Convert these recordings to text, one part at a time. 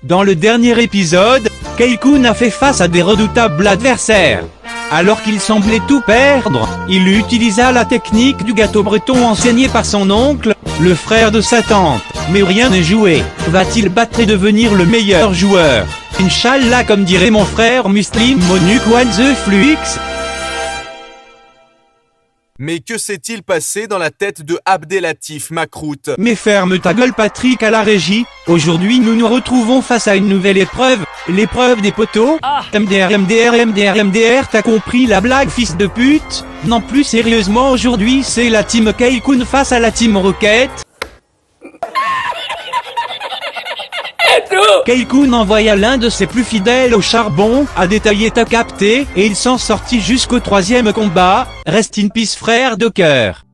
Dans le dernier épisode, Kei-kun a fait face à des redoutables adversaires. Alors qu'il semblait tout perdre, il utilisa la technique du gâteau breton enseignée par son oncle, le frère de sa tante. Mais rien n'est joué. Va-t-il battre et devenir le meilleur joueur? Inch'Allah, comme dirait mon frère Muslim Monuk One the Flux. Mais que s'est-il passé dans la tête de Abdelatif Makrout? Mais ferme ta gueule Patrick à la régie. Aujourd'hui nous nous retrouvons face à une nouvelle épreuve, l'épreuve des poteaux. MDR, t'as compris la blague fils de pute? Non, plus sérieusement, aujourd'hui c'est la team Kei-kun face à la team Rocket. Kei-kun envoya l'un de ses plus fidèles au charbon, à détailler t'as capté, et il s'en sortit jusqu'au 3e combat. Rest in peace frère de cœur.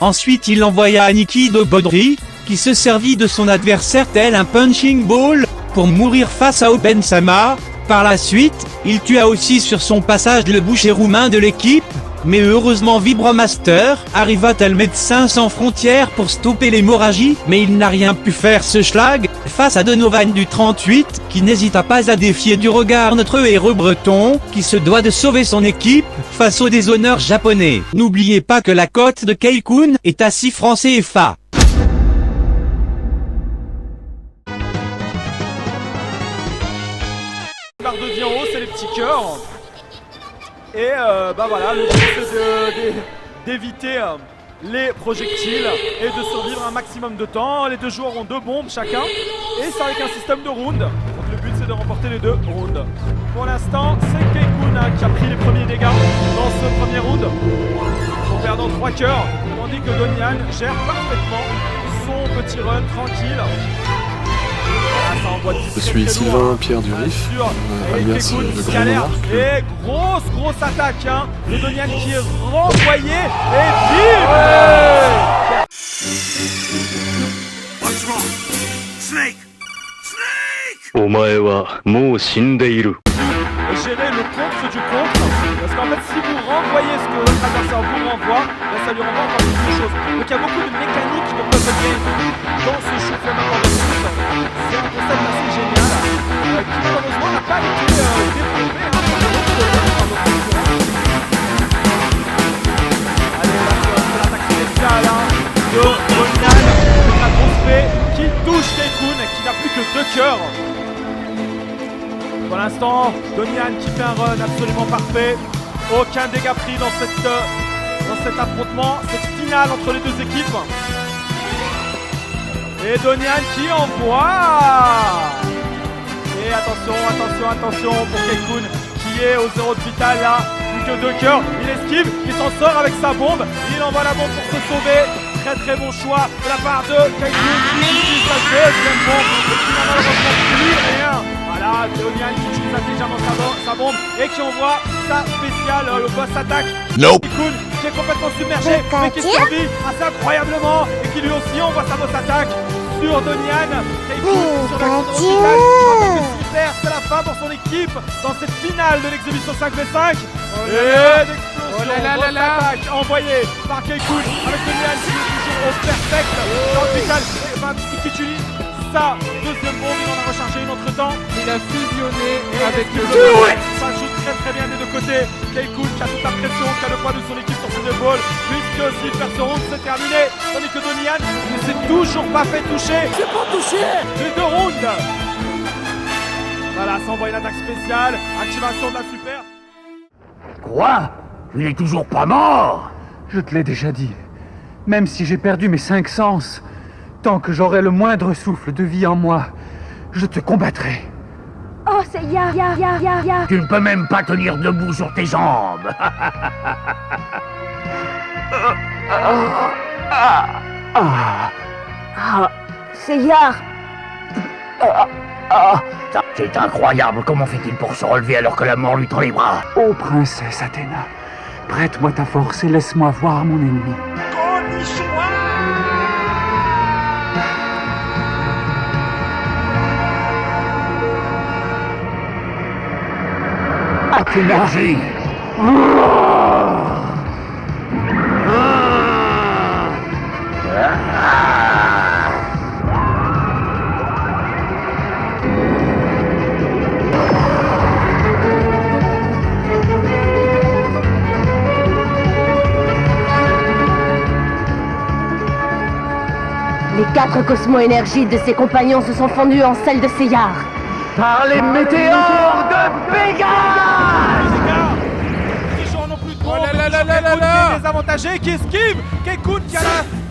Ensuite il envoya Aniki de Bodri, qui se servit de son adversaire tel un punching ball, pour mourir face à Open Sama. Par la suite, il tua aussi sur son passage le boucher roumain de l'équipe. Mais heureusement Vibromaster arriva tel médecin sans frontières pour stopper l'hémorragie, mais il n'a rien pu faire ce schlag, face à Donovan du 38, qui n'hésita pas à défier du regard notre héros breton, qui se doit de sauver son équipe, face au déshonneur japonais. N'oubliez pas que la cote de Kei-kun est à 6 francs CFA. Barre de vie en haut, c'est les petits cœurs. Et bah voilà, le but c'est d'éviter les projectiles et de survivre un maximum de temps. Les deux joueurs ont 2 bombes chacun et c'est avec un système de round. Donc le but c'est de remporter les 2 rounds. Pour l'instant c'est Kei-kun qui a pris les premiers dégâts dans ce premier round en perdant 3 cœurs, tandis que Donian gère parfaitement son petit run tranquille. Je suis Sylvain Pierre Durif, alias le Grand Monarque. Et grosse attaque de Donian qui est renvoyé et bim. What's wrong? Snake! Snake! Gérer le contre du contre, parce qu'en fait si vous renvoyez ce que votre adversaire vous renvoie, ça lui renvoie encore plus de choses. Donc il y a beaucoup de mécaniques de puzzle game dans ce shoot'em up de foot. C'est un concept assez génial qui malheureusement n'a pas été développé par notre concurrent. Allez, là c'est l'attaque spéciale de Donian, la grosse fée qui touche Kei-kun qui n'a plus que 2 cœurs. Pour l'instant, Donian qui fait un run absolument parfait. Aucun dégât pris dans cet affrontement, cette finale entre les 2 équipes. Et Donian qui envoie. Et attention pour Kei-kun qui est au 0 de vital là. Plus que 2 cœurs, il esquive, il s'en sort avec sa bombe. Il envoie la bombe pour se sauver. Très bon choix de la part de Kei-kun qui utilise sa deuxième bombe. Et qui n'a malheureusement plus rien. Voilà, Donian qui utilise intelligemment sa bombe et qui envoie sa spéciale, le boss attaque. Kei-kun qui est complètement submergé, mais qui survit assez incroyablement et qui lui aussi envoie sa boss attaque sur Donian. Kei-kun sur la grande hôpital. Super, c'est la fin pour son équipe dans cette finale de l'exhibition 5v5. Et l'explosion, attaque envoyée par Kei-kun avec Donian qui est toujours au perfect. L'hôpital qui utilise sa deuxième bombe, il en a rechargé une entre temps. Il a fusionné avec le ça joue très bien des 2 côtés. Kei-kun qui a toute la pression, qui a le poids de son équipe sur ses épaules, puisque s'il perd ce round c'est terminé. Tandis que Donian ne s'est toujours pas fait toucher. C'est pas touché les 2 rounds. Voilà, ça envoie une attaque spéciale, activation de la super. Quoi? Il est toujours pas mort? Je te l'ai déjà dit. Même si j'ai perdu mes 5 sens, tant que j'aurai le moindre souffle de vie en moi, je te combattrai. Oh, c'est ya. Tu ne peux même pas tenir debout sur tes jambes. C'est Yar. C'est incroyable, comment fait-il pour se relever alors que la mort lui tend les bras? Ô princesse Athéna, prête-moi ta force et laisse-moi voir mon ennemi. Athéna! Les 4 cosmo-énergies de ses compagnons se sont fondues en celles de Seyar. Par les météores de Pégase! Toujours non plus de Oh là bombe, là là toujours là là Kekun là. qui est désavantagé, qui esquive, Kekun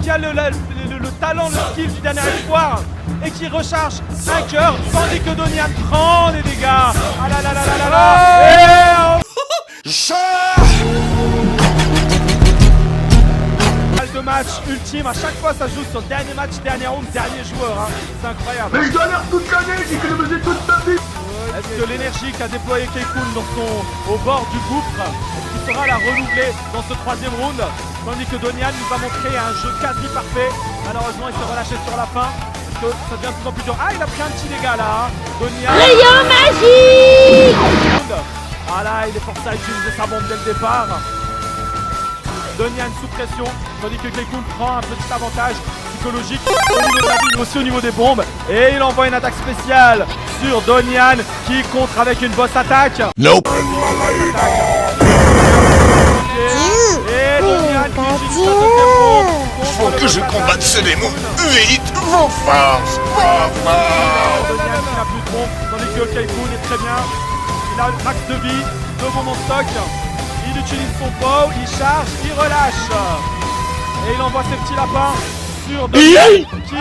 qui a le talent, le skill du dernier espoir et qui recharge un cœur, tandis que Donian prend des dégâts. Ah là là là là là là. De match ultime, à chaque fois ça joue sur le dernier match, dernier round, dernier joueur, hein. C'est incroyable. Mais je dois l'air toute l'année, j'ai économisé toute ma vie. Est-ce que l'énergie qu'a déployé Kekun au bord du gouffre, est-ce qu'il saura la renouveler dans ce troisième round? Tandis que Donian nous a montré un jeu quasi parfait. Malheureusement il s'est relâché sur la fin. Parce que ça devient de plus en plus dur. Ah, il a pris un petit dégât là, hein. Donian. Rayon magique! Ah là, il est forcé à utiliser sa bombe dès le départ. Donian sous pression, tandis que Kekun prend un petit avantage psychologique au niveau de la vie, mais aussi au niveau des bombes. Et il envoie une attaque spéciale sur Donian qui contre avec une boss attaque. Nope. Et Donian qui utilise sa deuxième bombe. Faut que je combatte ce démon. Vite, vos forces, vos forces. Donian qui n'a plus de bombe, tandis que Kekun est très bien. Il a le max de vie, 2 bombes en stock. Il utilise son bow, il charge, il relâche. Et il envoie ses petits lapins sur Donian qui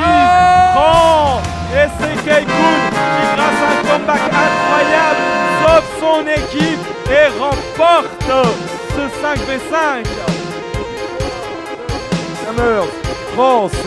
prend. Et c'est Kekun qui, grâce à un comeback incroyable, sauve son équipe et remporte ce 5v5. Summers, France.